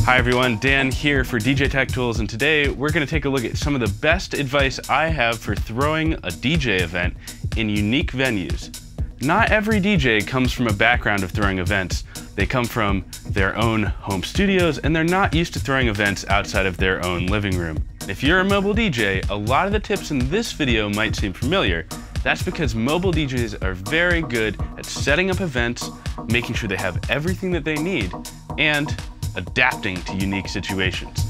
Hi everyone, Dan here for DJ Tech Tools, and today we're going to take a look at some of the best advice I have for throwing a DJ event in unique venues. Not every DJ comes from a background of throwing events. They come from their own home studios, and they're not used to throwing events outside of their own living room. If you're a mobile DJ, a lot of the tips in this video might seem familiar. That's because mobile DJs are very good at setting up events, making sure they have everything that they need, and adapting to unique situations.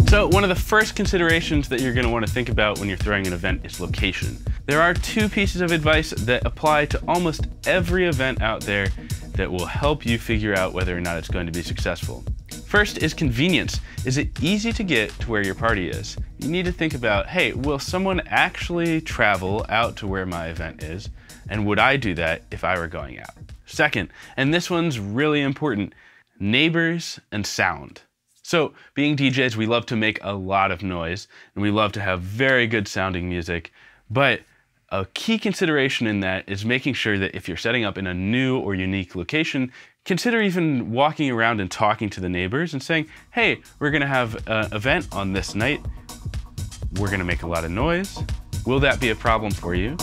So one of the first considerations that you're going to want to think about when you're throwing an event is location. There are two pieces of advice that apply to almost every event out there that will help you figure out whether or not it's going to be successful. First is convenience. Is it easy to get to where your party is? You need to think about, hey, will someone actually travel out to where my event is? And would I do that if I were going out? Second, and this one's really important, neighbors and sound. So being DJs, we love to make a lot of noise and we love to have very good sounding music, but a key consideration in that is making sure that if you're setting up in a new or unique location, consider even walking around and talking to the neighbors and saying, hey, we're gonna have an event on this night. We're gonna make a lot of noise. Will that be a problem for you?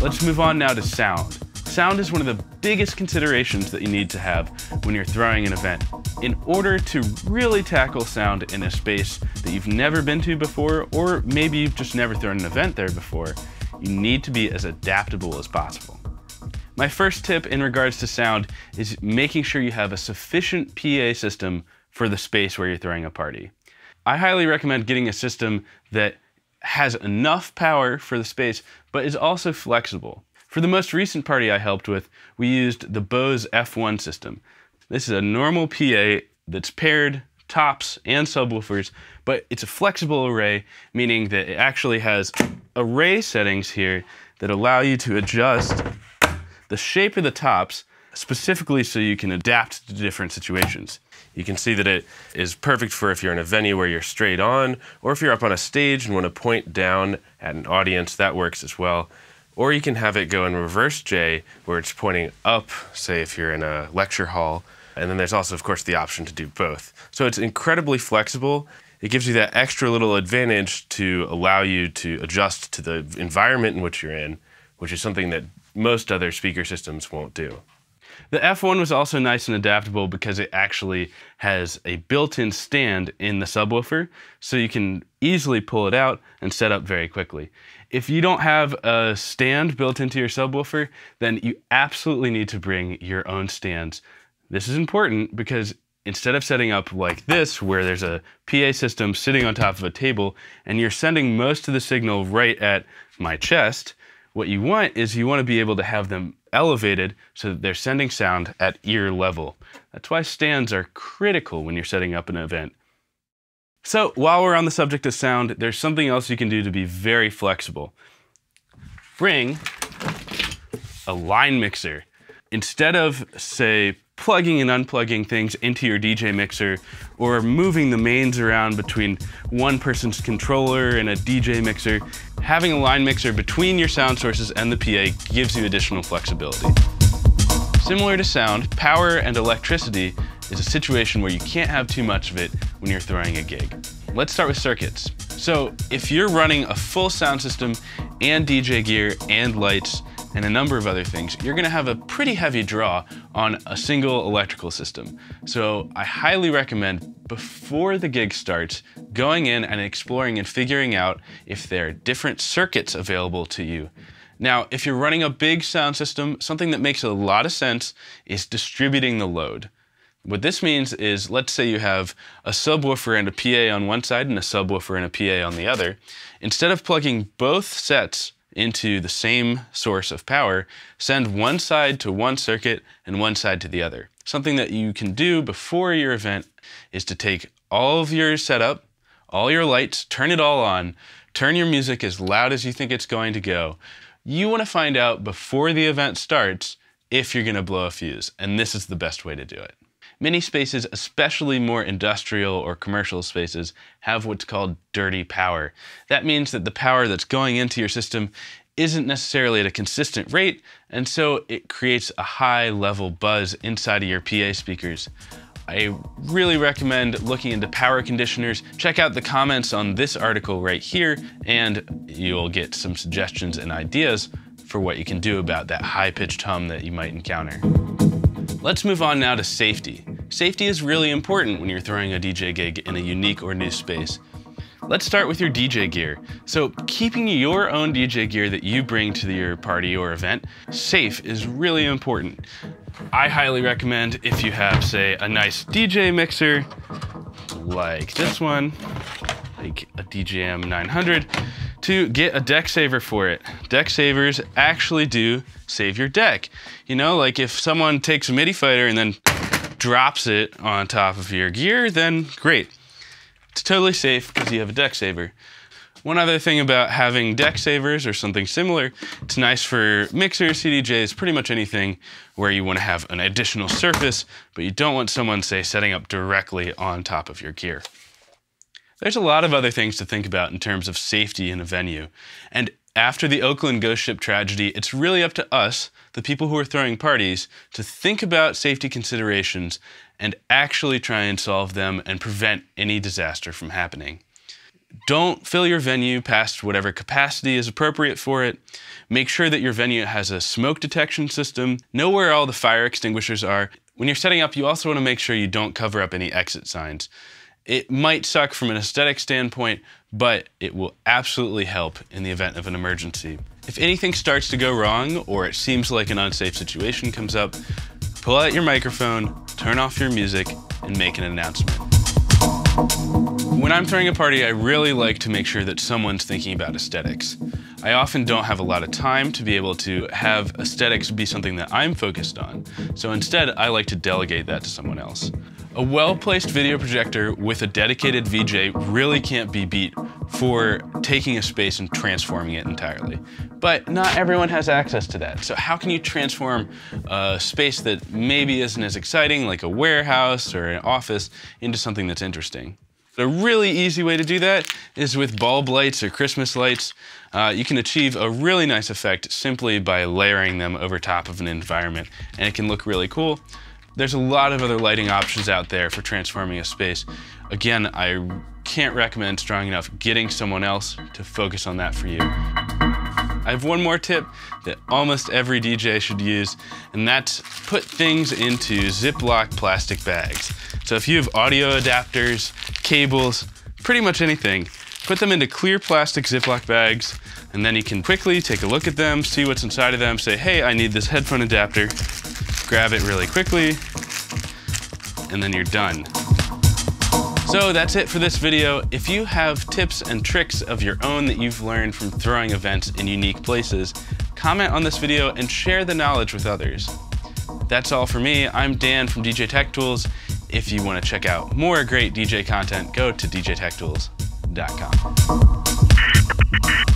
Let's move on now to sound. Sound is one of the biggest considerations that you need to have when you're throwing an event. In order to really tackle sound in a space that you've never been to before, or maybe you've just never thrown an event there before, you need to be as adaptable as possible. My first tip in regards to sound is making sure you have a sufficient PA system for the space where you're throwing a party. I highly recommend getting a system that has enough power for the space, but is also flexible. For the most recent party I helped with, we used the Bose F1 system. This is a normal PA that's paired, tops, and subwoofers, but it's a flexible array, meaning that it actually has array settings here that allow you to adjust the shape of the tops specifically so you can adapt to different situations. You can see that it is perfect for if you're in a venue where you're straight on, or if you're up on a stage and want to point down at an audience, that works as well. Or you can have it go in reverse J, where it's pointing up, say if you're in a lecture hall. And then there's also, of course, the option to do both. So it's incredibly flexible. It gives you that extra little advantage to allow you to adjust to the environment in which you're in, which is something that most other speaker systems won't do. The F1 was also nice and adaptable because it actually has a built-in stand in the subwoofer, so you can easily pull it out and set up very quickly. If you don't have a stand built into your subwoofer, then you absolutely need to bring your own stands. This is important because instead of setting up like this, where there's a PA system sitting on top of a table and you're sending most of the signal right at my chest, what you want is you want to be able to have them elevated so that they're sending sound at ear level. That's why stands are critical when you're setting up an event. So while we're on the subject of sound, there's something else you can do to be very flexible. Bring a line mixer. Instead of, say, plugging and unplugging things into your DJ mixer or moving the mains around between one person's controller and a DJ mixer, having a line mixer between your sound sources and the PA gives you additional flexibility. Similar to sound, power and electricity is a situation where you can't have too much of it when you're throwing a gig. Let's start with circuits. So if you're running a full sound system and DJ gear and lights and a number of other things, you're gonna have a pretty heavy draw on a single electrical system. So I highly recommend, before the gig starts, going in and exploring and figuring out if there are different circuits available to you. Now, if you're running a big sound system, something that makes a lot of sense is distributing the load. What this means is, let's say you have a subwoofer and a PA on one side and a subwoofer and a PA on the other. Instead of plugging both sets into the same source of power, send one side to one circuit and one side to the other. Something that you can do before your event is to take all of your setup, all your lights, turn it all on, turn your music as loud as you think it's going to go. You want to find out before the event starts if you're going to blow a fuse, and this is the best way to do it. Many spaces, especially more industrial or commercial spaces, have what's called dirty power. That means that the power that's going into your system isn't necessarily at a consistent rate, and so it creates a high level buzz inside of your PA speakers. I really recommend looking into power conditioners. Check out the comments on this article right here, and you'll get some suggestions and ideas for what you can do about that high-pitched hum that you might encounter. Let's move on now to safety. Safety is really important when you're throwing a DJ gig in a unique or new space. Let's start with your DJ gear. So keeping your own DJ gear that you bring to your party or event safe is really important. I highly recommend, if you have, say, a nice DJ mixer like this one, like a DJM 900, to get a deck saver for it. Deck savers actually do save your deck. You know, like if someone takes a MIDI fighter and then drops it on top of your gear, then great. It's totally safe because you have a deck saver. One other thing about having deck savers or something similar, it's nice for mixers, CDJs, pretty much anything where you want to have an additional surface, but you don't want someone, say, setting up directly on top of your gear. There's a lot of other things to think about in terms of safety in a venue. And after the Oakland ghost ship tragedy, it's really up to us, the people who are throwing parties, to think about safety considerations and actually try and solve them and prevent any disaster from happening. Don't fill your venue past whatever capacity is appropriate for it. Make sure that your venue has a smoke detection system. Know where all the fire extinguishers are. When you're setting up, you also want to make sure you don't cover up any exit signs. It might suck from an aesthetic standpoint, but it will absolutely help in the event of an emergency. If anything starts to go wrong, or it seems like an unsafe situation comes up, pull out your microphone, turn off your music, and make an announcement. When I'm throwing a party, I really like to make sure that someone's thinking about aesthetics. I often don't have a lot of time to be able to have aesthetics be something that I'm focused on, so instead I like to delegate that to someone else. A well-placed video projector with a dedicated VJ really can't be beat for taking a space and transforming it entirely. But not everyone has access to that. So how can you transform a space that maybe isn't as exciting, like a warehouse or an office, into something that's interesting? A really easy way to do that is with bulb lights or Christmas lights. You can achieve a really nice effect simply by layering them over top of an environment, and it can look really cool. There's a lot of other lighting options out there for transforming a space. Again, I can't recommend strong enough getting someone else to focus on that for you. I have one more tip that almost every DJ should use, and that's put things into Ziploc plastic bags. So if you have audio adapters, cables, pretty much anything, put them into clear plastic Ziploc bags, and then you can quickly take a look at them, see what's inside of them, say, hey, I need this headphone adapter, grab it really quickly, and then you're done. So that's it for this video. If you have tips and tricks of your own that you've learned from throwing events in unique places, comment on this video and share the knowledge with others. That's all for me. I'm Dan from DJ Tech Tools. If you want to check out more great DJ content, go to djtechtools.com.